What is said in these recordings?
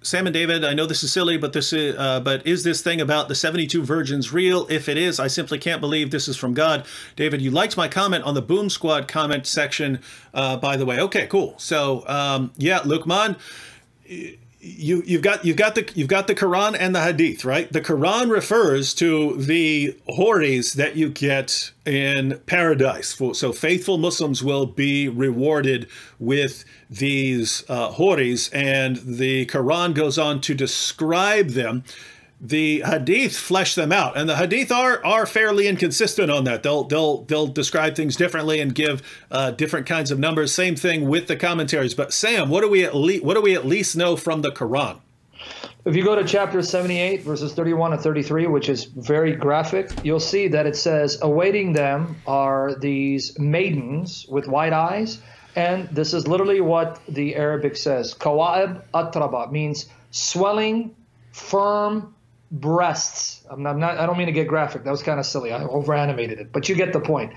Sam and David, I know this is silly, but is this thing about the 72 virgins real? If it is, I simply can't believe this is from God. David, you liked my comment on the Boom Squad comment section, by the way. Okay, cool. So, yeah, Lukman, you've got the Quran and the Hadith, right? The Quran refers to the houris that you get in paradise. So faithful Muslims will be rewarded with these houris, and the Quran goes on to describe them. The Hadith flesh them out, and the Hadith are fairly inconsistent on that. They'll describe things differently and give different kinds of numbers. Same thing with the commentaries. But Sam, what do we at least know from the Quran? If you go to chapter 78, verses 31 and 33, which is very graphic, you'll see that it says, awaiting them are these maidens with white eyes. And this is literally what the Arabic says. Kawa'ib atraba means swelling, firm breasts. I don't mean to get graphic. That was kind of silly. I over-animated it. But you get the point.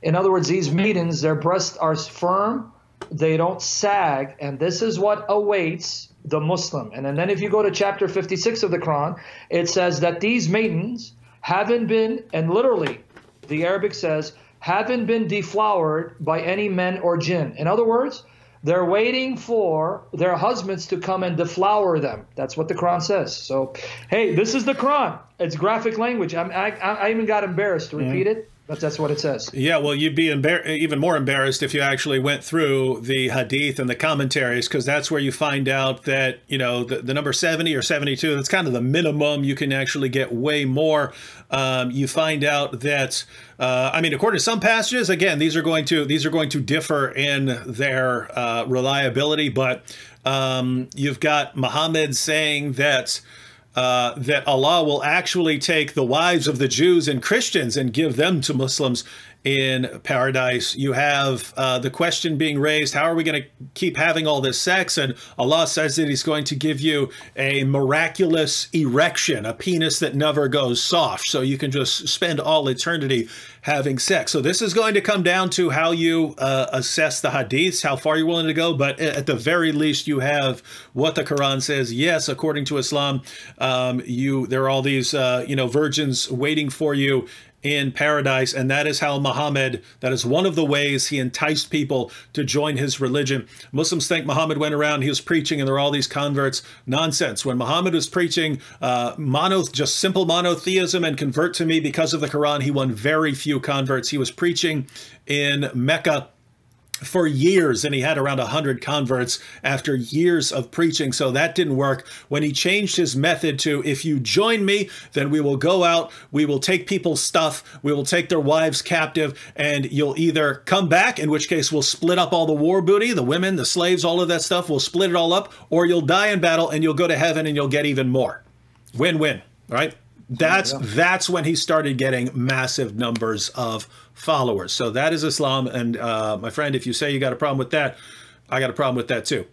In other words, these maidens, their breasts are firm. They don't sag. And this is what awaits the Muslim. And then if you go to chapter 56 of the Quran, it says that these maidens haven't been, and literally the Arabic says, haven't been deflowered by any men or jinn. In other words, they're waiting for their husbands to come and deflower them. That's what the Quran says. So, hey, this is the Quran. It's graphic language. I even got embarrassed to repeat it, but that's what it says. Yeah, well, you'd be even more embarrassed if you actually went through the Hadith and the commentaries, because that's where you find out that, you know, the number 70 or 72, that's kind of the minimum. You can actually get way more. You find out that, I mean, according to some passages, again, these are going to differ in their reliability, but you've got Muhammad saying that Allah will actually take the wives of the Jews and Christians and give them to Muslims in paradise. You have the question being raised, how are we going to keep having all this sex? And Allah says that he's going to give you a miraculous erection, a penis that never goes soft, so you can just spend all eternity having sex. So this is going to come down to how you assess the hadiths, how far you're willing to go. But at the very least, you have what the Quran says. Yes, according to Islam, there are all these virgins waiting for you in paradise, and that is how Muhammad, that is one of the ways he enticed people to join his religion. Muslims think Muhammad went around, he was preaching, and there are all these converts. Nonsense. When Muhammad was preaching just simple monotheism and convert to me because of the Quran, he won very few converts. He was preaching in Mecca for years, and he had around 100 converts after years of preaching. So that didn't work. When he changed his method to, if you join me, then we will go out, we will take people's stuff, we will take their wives captive, and you'll either come back, in which case we'll split up all the war booty, the women, the slaves, all of that stuff, we'll split it all up, or you'll die in battle and you'll go to heaven and you'll get even more. Win-win, right? That's when he started getting massive numbers of followers. So that is Islam. And my friend, if you say you got a problem with that, I got a problem with that too.